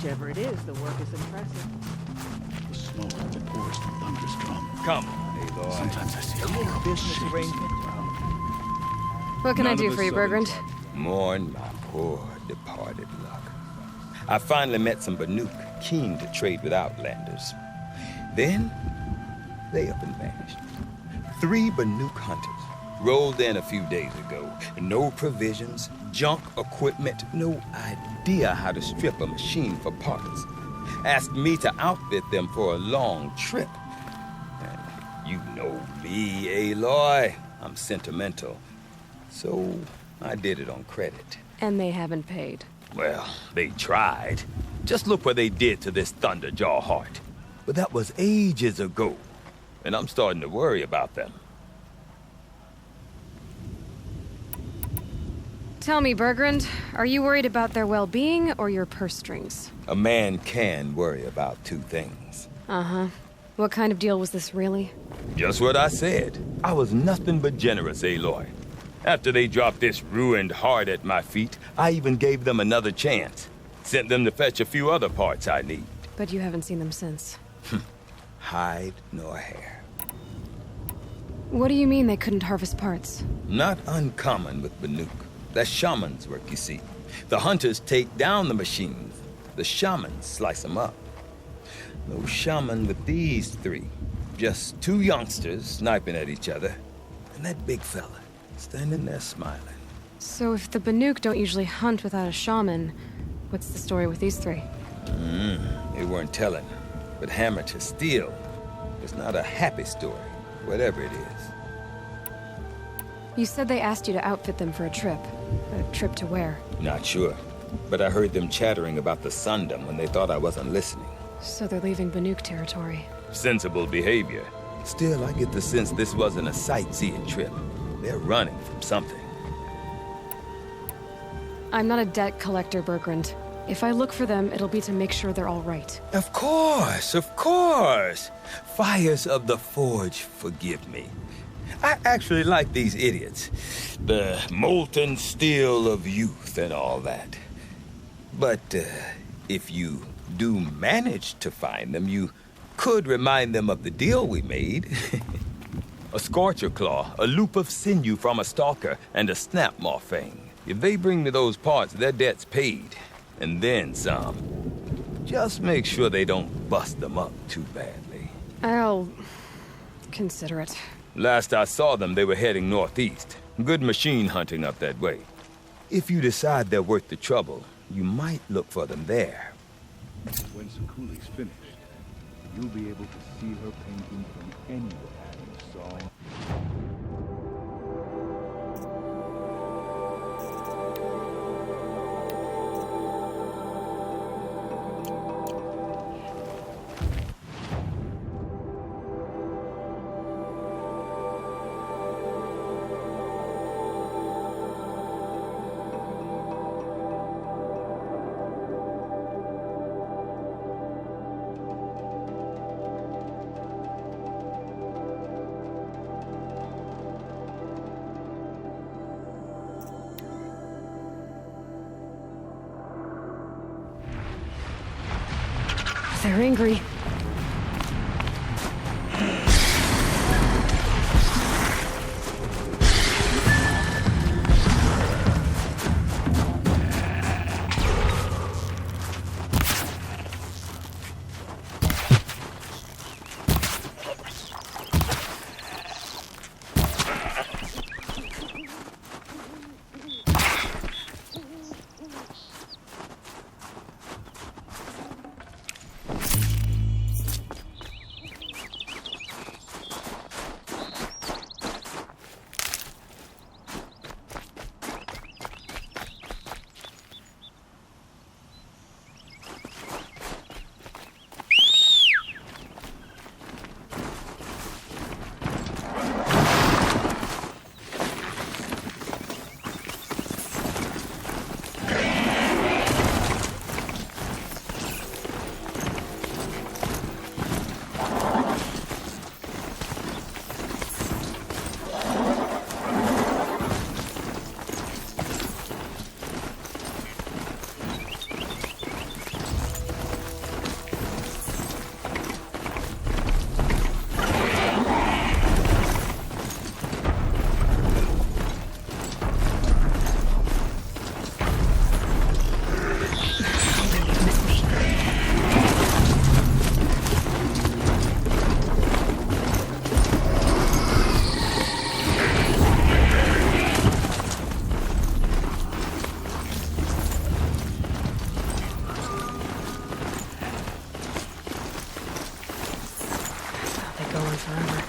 Whichever it is, the work is impressive. The smoke that pours from Thunder's drum. Come, Aloy. Sometimes I see A little business arrangement. What can I do for you, Burgrend? Mourn my poor departed luck. I finally met some Banuk keen to trade with Outlanders. Then, they up and vanished. 3 Banuk hunters rolled in a few days ago. No provisions, junk equipment, no idea how to strip a machine for parts. Asked me to outfit them for a long trip. And you know me, Aloy. I'm sentimental. So I did it on credit. And they haven't paid. Well, they tried. Just look what they did to this Thunderjaw Heart. But that was ages ago. And I'm starting to worry about them. Tell me, Burgrend, are you worried about their well-being or your purse strings? A man can worry about 2 things. Uh-huh. What kind of deal was this, really? Just what I said. I was nothing but generous, Aloy. After they dropped this ruined heart at my feet, I even gave them another chance. Sent them to fetch a few other parts I need. But you haven't seen them since. Hide nor hair. What do you mean they couldn't harvest parts? Not uncommon with Banuk. That's Shaman's work, you see. The hunters take down the machines. The Shamans slice them up. No Shaman with these 3. Just 2 youngsters sniping at each other. And that big fella standing there smiling. So if the Banuk don't usually hunt without a shaman, what's the story with these 3? They weren't telling. But hammer to steel. It's not a happy story, whatever it is. You said they asked you to outfit them for a trip. A trip to where? Not sure. But I heard them chattering about the Sundom when they thought I wasn't listening. So they're leaving Banuk territory. Sensible behavior. Still, I get the sense this wasn't a sightseeing trip. They're running from something. I'm not a debt collector, Burgrend. If I look for them, it'll be to make sure they're all right. Of course, of course. Fires of the Forge, forgive me. I actually like these idiots. The molten steel of youth and all that. But if you do manage to find them, you could remind them of the deal we made. A Scorcher Claw, a loop of sinew from a stalker, and a snapmaw fang. If they bring me those parts, their debt's paid. And then some. Just make sure they don't bust them up too badly. I'll consider it. Last I saw them, they were heading northeast. Good machine hunting up that way. If you decide they're worth the trouble, you might look for them there. When Sakuli's finished, you'll be able to see her painting from anywhere you saw. They're angry. forever.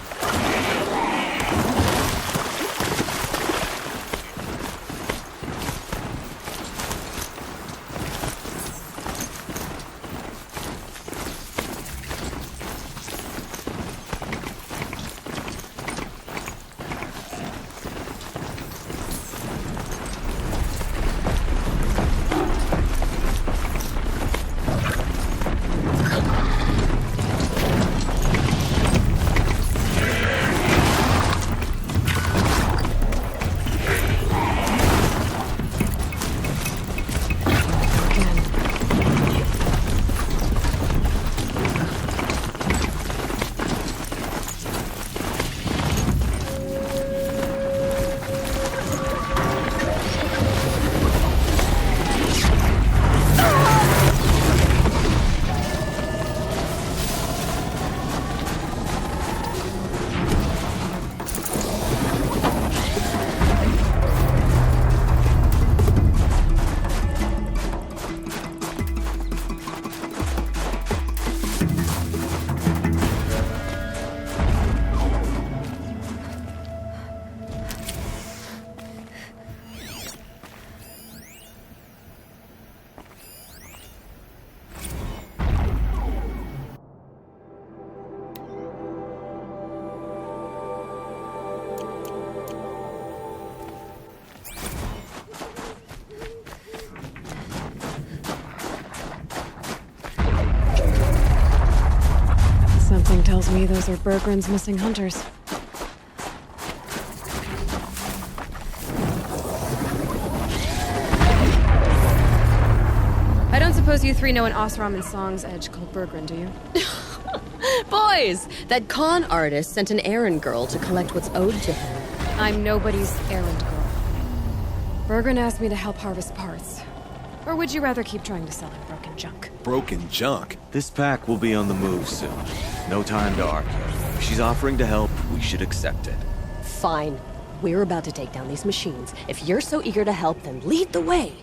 Something tells me those are Burgrend's missing hunters. I don't suppose you three know an Osram and Song's edge called Burgrend, do you? Boys, that con artist sent an errand girl to collect what's owed to him. I'm nobody's errand girl. Burgrend asked me to help harvest parts. Or would you rather keep trying to sell him broken junk? Broken junk? This pack will be on the move soon. No time to argue. If she's offering to help, we should accept it. Fine. We're about to take down these machines. If you're so eager to help, then lead the way.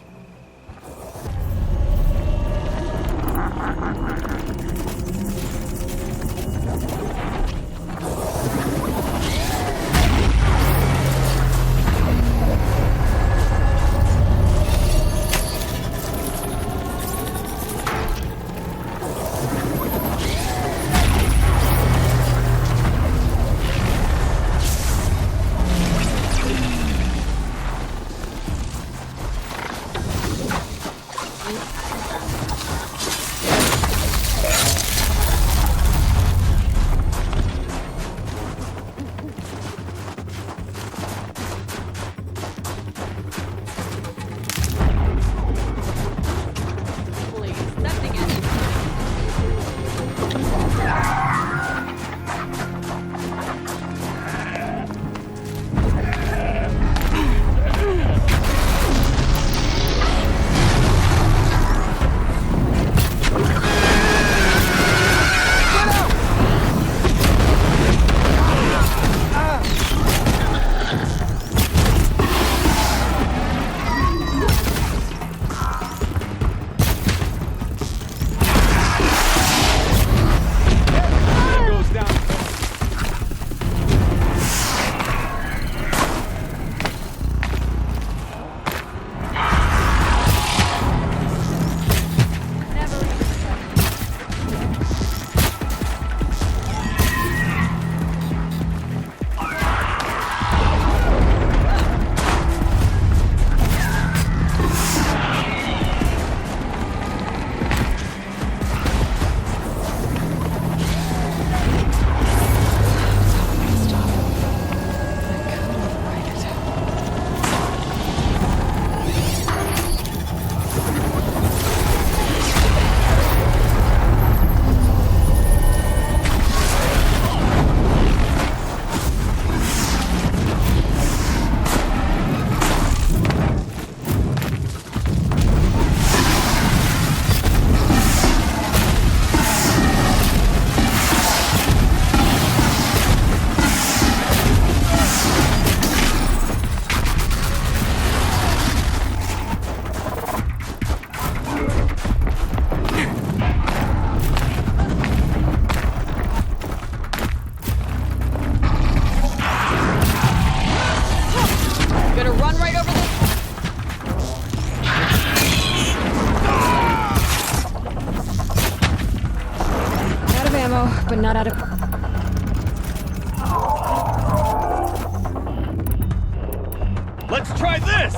Oh, but not out of... Let's try this!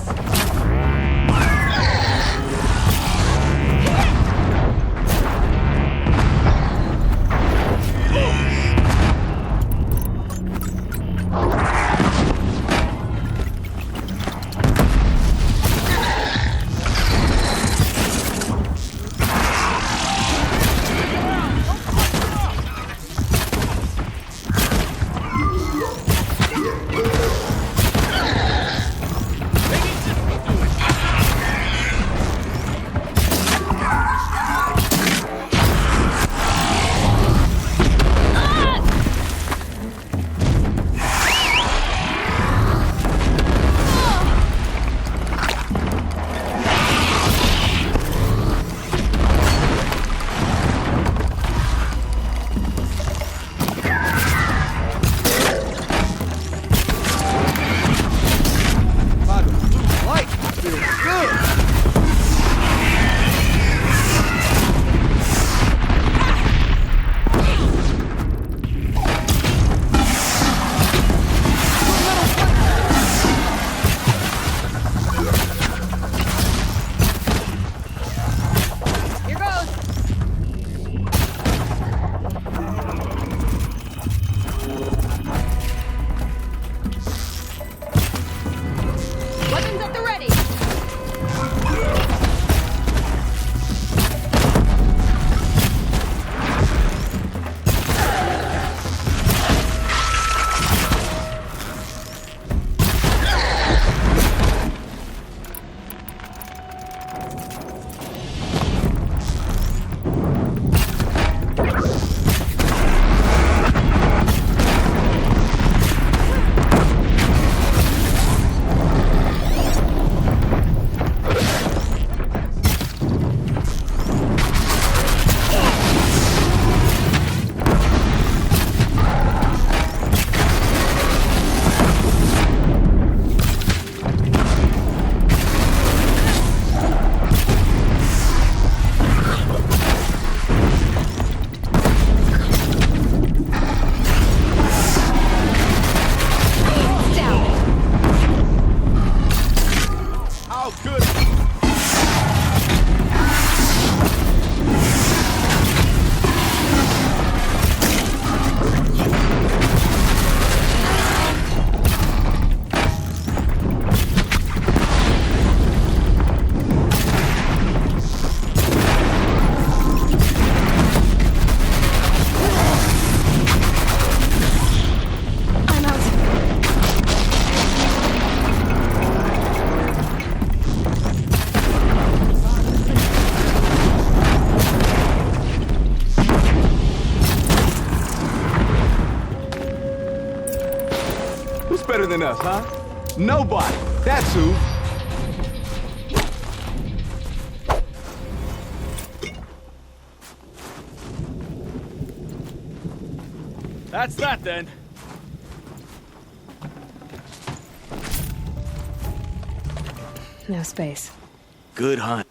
Better than us, huh? Nobody. That's who. That's that then. No space. Good hunt.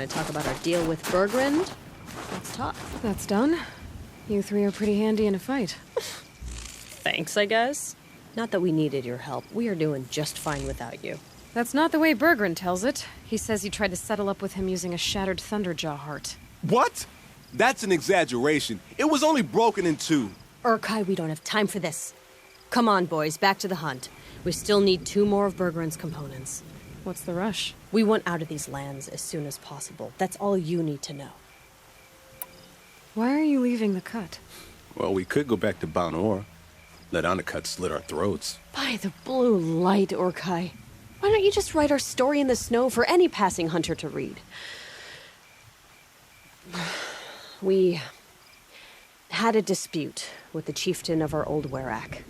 Talk about our deal with Burgrend? Let's talk. That's done. You three are pretty handy in a fight. Thanks, I guess. Not that we needed your help. We are doing just fine without you. That's not the way Burgrend tells it. He says you tried to settle up with him using a shattered Thunderjaw Heart. What? That's an exaggeration. It was only broken in two. Urkai, we don't have time for this. Come on, boys, back to the hunt. We still need 2 more of Burgrend's components. What's the rush? We want out of these lands as soon as possible. That's all you need to know. Why are you leaving the cut? Well, we could go back to Banuk. Let Onnekut slit our throats. By the blue light, Urkai. Why don't you just write our story in the snow for any passing hunter to read? We had a dispute with the chieftain of our old werak.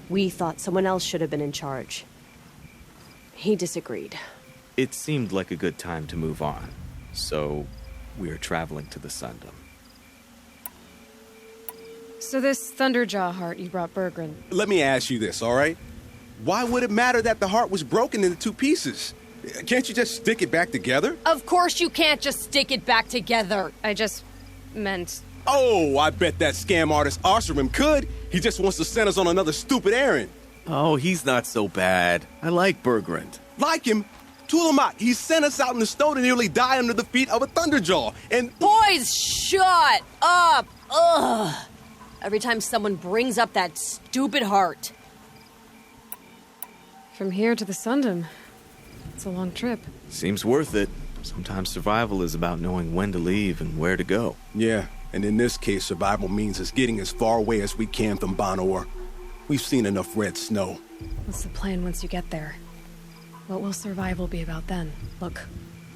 We thought someone else should have been in charge. He disagreed. It seemed like a good time to move on, so we're traveling to the Sundom. So this Thunderjaw Heart you brought Burgrend. Let me ask you this, all right? Why would it matter that the heart was broken into two pieces? Can't you just stick it back together? Of course you can't just stick it back together. I just meant... Oh, I bet that scam artist Arsarim could. He just wants to send us on another stupid errand. Oh, he's not so bad. I like Burgrend. Like him? Tulemak, he sent us out in the snow to nearly die under the feet of a Thunderjaw, and... Boys, shut up! Ugh! Every time someone brings up that stupid heart. From here to the Sundom. It's a long trip. Seems worth it. Sometimes survival is about knowing when to leave and where to go. Yeah, and in this case, survival means us getting as far away as we can from Banuk. We've seen enough red snow. What's the plan once you get there? What will survival be about then? Look,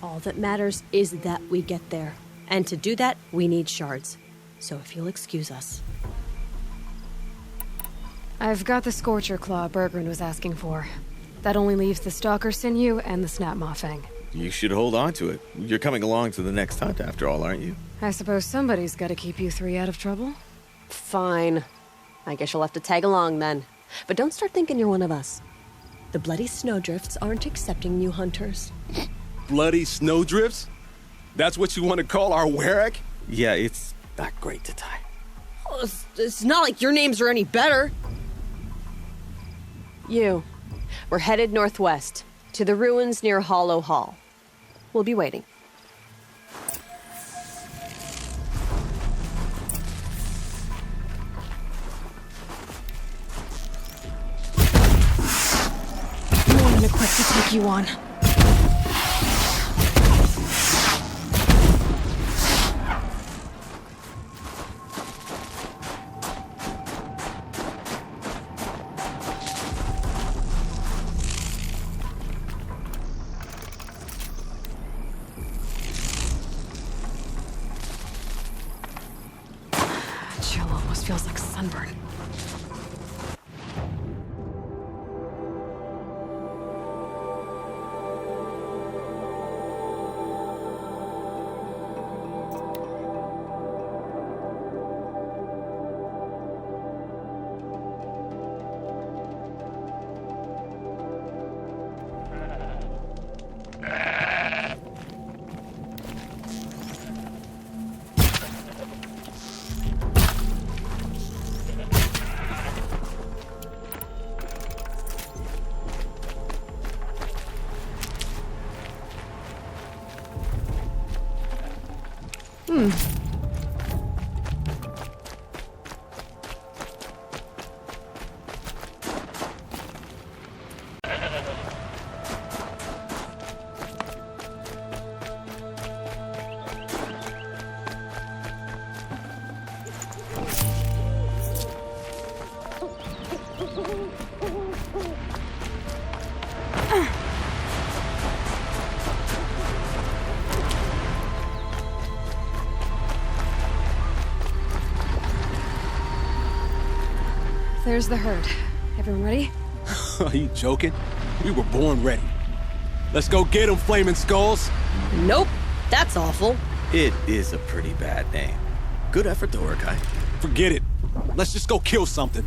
all that matters is that we get there. And to do that, we need shards. So if you'll excuse us. I've got the Scorcher Claw Burgrend was asking for. That only leaves the Stalker Sinew and the Snapmaw Fang. You should hold on to it. You're coming along to the next hunt after all, aren't you? I suppose somebody's gotta keep you three out of trouble. Fine. I guess you'll have to tag along then. But don't start thinking you're one of us. The bloody Snowdrifts aren't accepting new hunters. Bloody Snowdrifts? That's what you want to call our werak? Yeah, it's not great to tie. Oh, it's not like your names are any better. We're headed northwest, to the ruins near Hollow Hall. We'll be waiting. More than equipped to take you on. Chill almost feels like sunburn. There's the herd. Everyone ready? Are you joking? We were born ready. Let's go get them, Flaming Skulls. Nope, that's awful. It is a pretty bad name. Good effort, though, Urkai. Forget it. Let's just go kill something.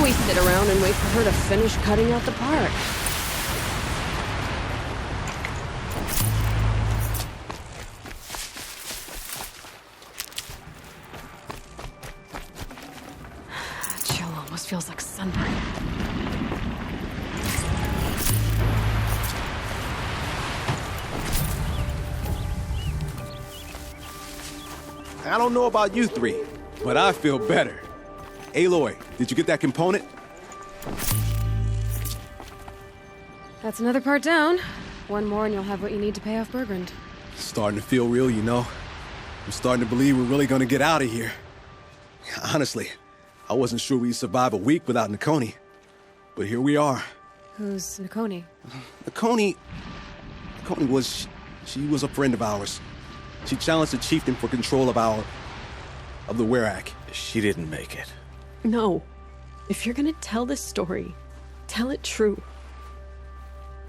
we sit around and wait for her to finish cutting out the park. Chill almost feels like sunburn. I don't know about you three, but I feel better. Aloy, did you get that component? That's another part down. One more and you'll have what you need to pay off Burgrend. Starting to feel real, you know. I'm starting to believe we're really gonna get out of here. Honestly, I wasn't sure we'd survive a week without Nakoni. But here we are. Who's Nakoni? Nakoni was... she was a friend of ours. She challenged the chieftain for control of the werak. She didn't make it. No. If you're gonna tell this story, tell it true.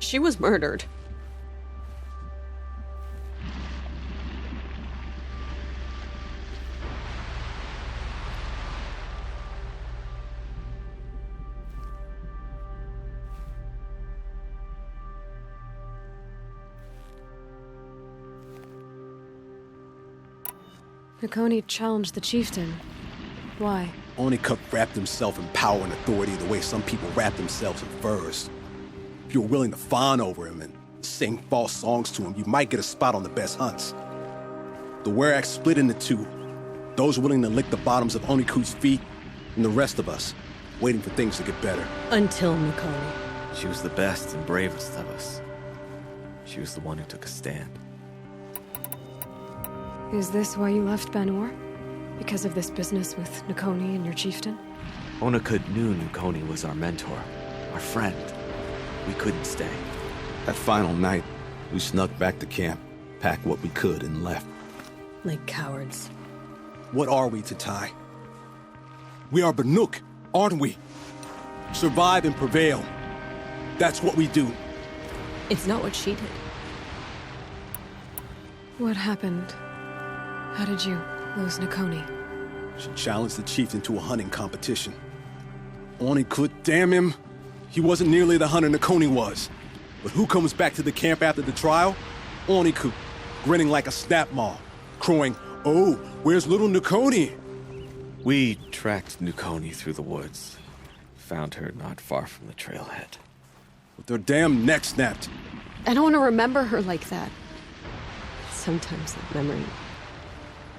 She was murdered. Nakoni challenged the chieftain. Why? Onnekut wrapped himself in power and authority the way some people wrap themselves in furs. If you're willing to fawn over him and sing false songs to him, you might get a spot on the best hunts. The werak split into two. Those willing to lick the bottoms of Onnekut's feet, and the rest of us, waiting for things to get better. Until Nakoni. She was the best and bravest of us. She was the one who took a stand. Is this why you left Banur? Because of this business with Nakoni and your chieftain? Onnekut knew Nakoni was our mentor, our friend. We couldn't stay. That final night, we snuck back to camp, packed what we could, and left. Like cowards. What are we, Tatai? We are Banuk, aren't we? Survive and prevail. That's what we do. It's not what she did. What happened? How did you lose Nakoni? She challenged the chieftain to a hunting competition. Onnekut, damn him. He wasn't nearly the hunter Nakoni was. But who comes back to the camp after the trial? Onnekut, grinning like a snap maw, crowing, "Oh, where's little Nakoni?" We tracked Nakoni through the woods. Found her not far from the trailhead. With their damn neck snapped. I don't want to remember her like that. Sometimes that memory...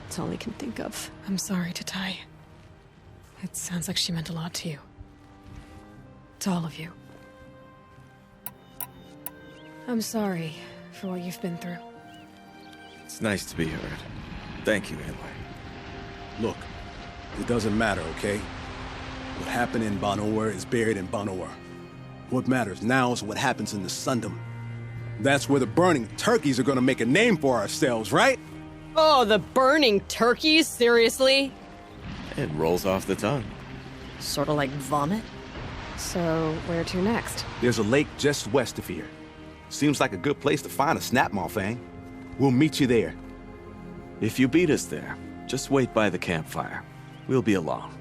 it's all I can think of. I'm sorry, Tatai. It sounds like she meant a lot to you. To all of you. I'm sorry for what you've been through. It's nice to be heard. Thank you, Aloy. Look, it doesn't matter, okay? What happened in Banur is buried in Banur. What matters now is what happens in the Sundom. That's where the burning turkeys are gonna make a name for ourselves, right? Oh, the burning turkeys? Seriously? It rolls off the tongue. Sort of like vomit? So, where to next? There's a lake just west of here. Seems like a good place to find a snapmaw fang. We'll meet you there. If you beat us there, just wait by the campfire. We'll be along.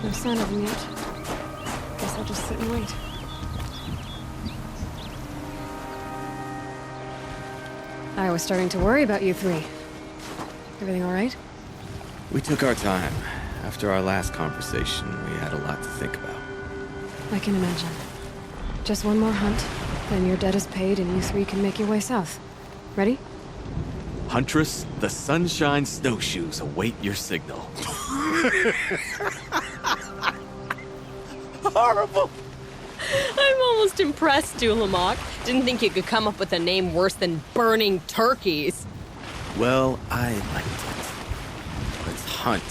No sign of him yet. Guess I'll just sit and wait. I was starting to worry about you three. Everything all right? We took our time. After our last conversation, we had a lot to think about. I can imagine. Just one more hunt, then your debt is paid and you three can make your way south. Ready? Huntress, the Sunshine Snowshoes await your signal. horrible. I'm almost impressed, Tulemak. Didn't think you could come up with a name worse than burning turkeys. Well, I liked it. Let's hunt.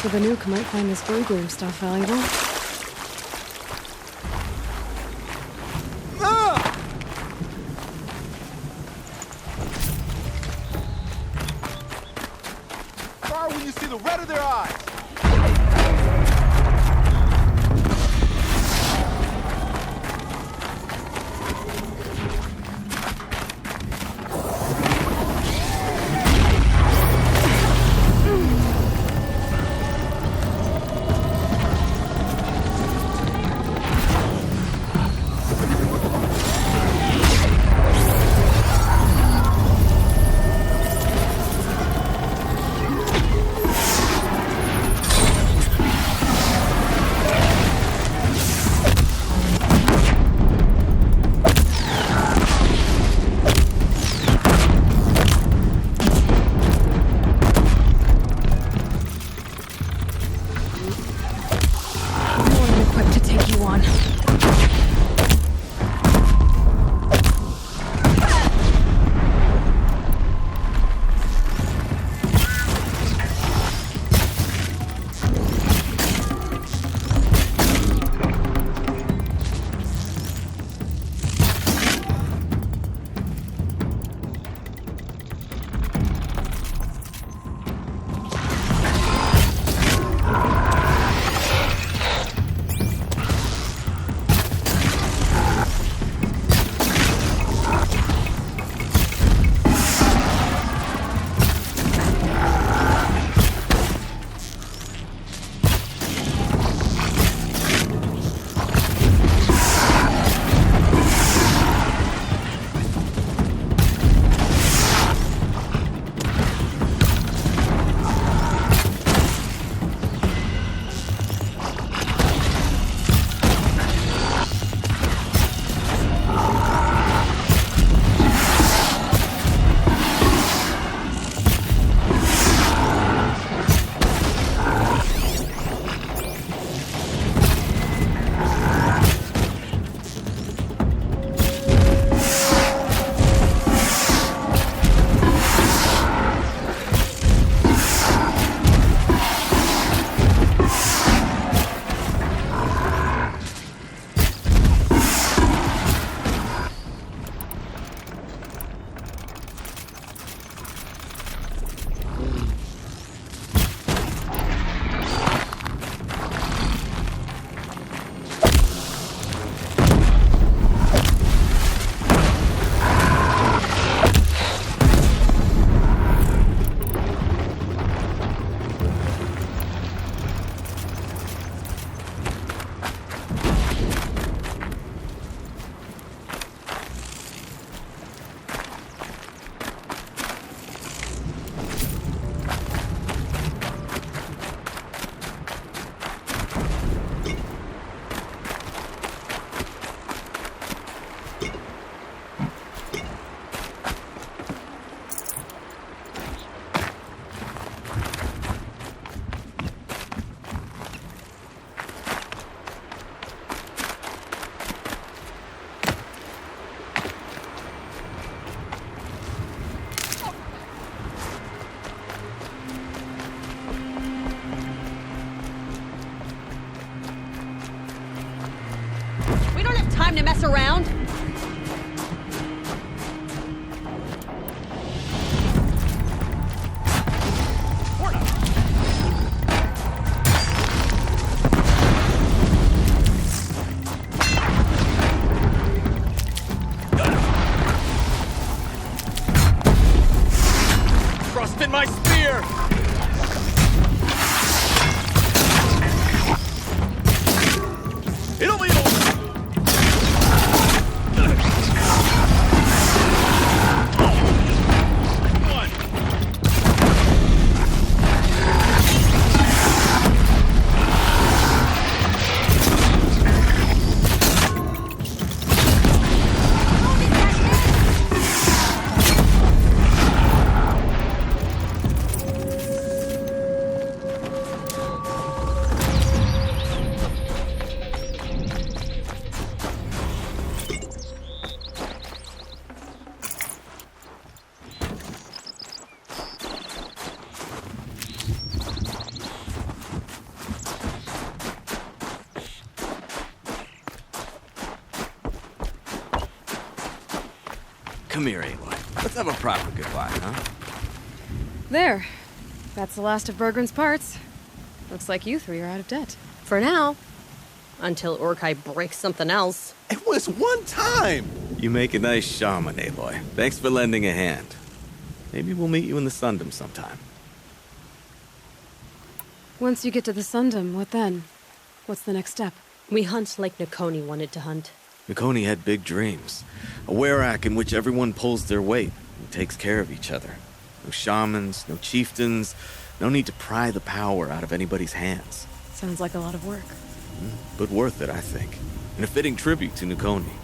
The Banuk might find this Burgrend stuff valuable. Fire when you see the red of their eyes! We don't have time to mess around. Trust in my spear! It'll be over! Come here, Aloy. Let's have a proper goodbye, huh? There. That's the last of Burgrend's parts. Looks like you three are out of debt. For now. Until Urkai breaks something else. It was one time! You make a nice shaman, Aloy. Thanks for lending a hand. Maybe we'll meet you in the Sundom sometime. Once you get to the Sundom, what then? What's the next step? We hunt like Nakoni wanted to hunt. Nakoni had big dreams. A werak in which everyone pulls their weight and takes care of each other. No shamans, no chieftains, no need to pry the power out of anybody's hands. Sounds like a lot of work. But worth it, I think. And a fitting tribute to Nakoni.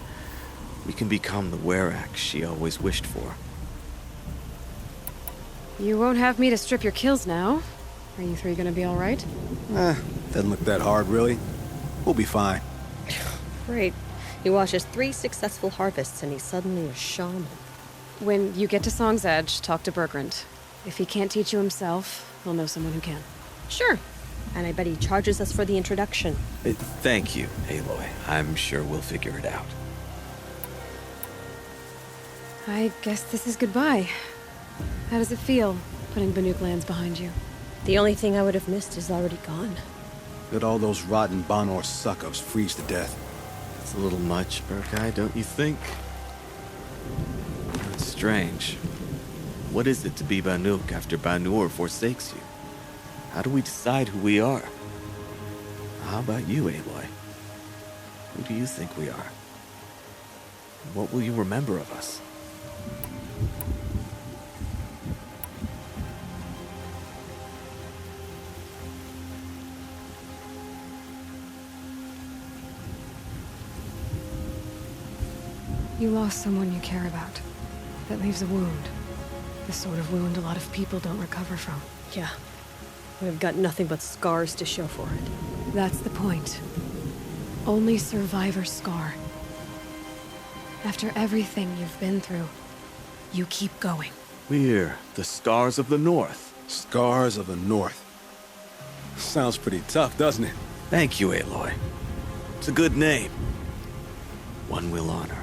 We can become the werak she always wished for. You won't have me to strip your kills now. Are you three gonna be alright? Doesn't look that hard, really. We'll be fine. Great. He watches 3 successful harvests and he's suddenly a shaman. When you get to Song's Edge, talk to Burgrend. If he can't teach you himself, he'll know someone who can. Sure. And I bet he charges us for the introduction. Thank you, Aloy. I'm sure we'll figure it out. I guess this is goodbye. How does it feel, putting Banuk lands behind you? The only thing I would have missed is already gone. Let all those rotten Banor suck-ups freeze to death. It's a little much, Urkai, don't you think? It's strange. What is it to be Banuk after Banur forsakes you? How do we decide who we are? How about you, Aloy? Who do you think we are? What will you remember of us? You lost someone you care about. That leaves a wound. The sort of wound a lot of people don't recover from. Yeah. We've got nothing but scars to show for it. That's the point. Only survivor's scar. After everything you've been through, you keep going. We're the Scars of the North. Scars of the North. Sounds pretty tough, doesn't it? Thank you, Aloy. It's a good name. One we'll honor.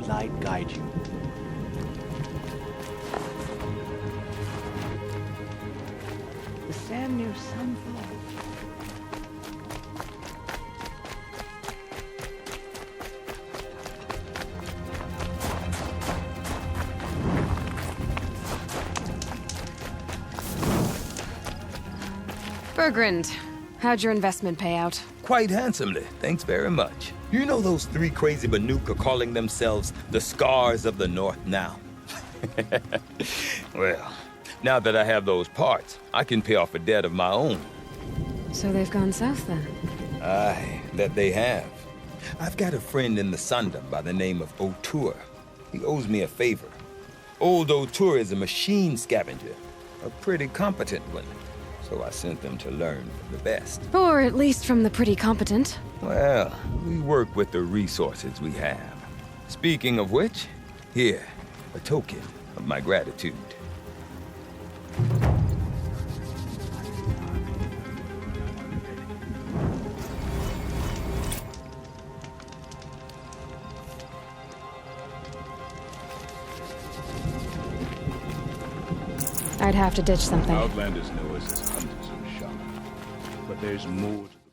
Light guide you. The sand near Sunfall. Burgrend, how'd your investment pay out? Quite handsomely, thanks very much. You know those 3 crazy Banuk are calling themselves the Scars of the North now? Well, Now that I have those parts, I can pay off a debt of my own. So they've gone south then? Aye, that they have. I've got a friend in the Sundom by the name of O'Toole. He owes me a favor. Old O'Toole is a machine scavenger, a pretty competent one. So I sent them to learn from the best. Or at least from the pretty competent. Well, we work with the resources we have. Speaking of which, here, a token of my gratitude. I'd have to ditch something. Outlanders know us as hunters of Shaman, but there's more to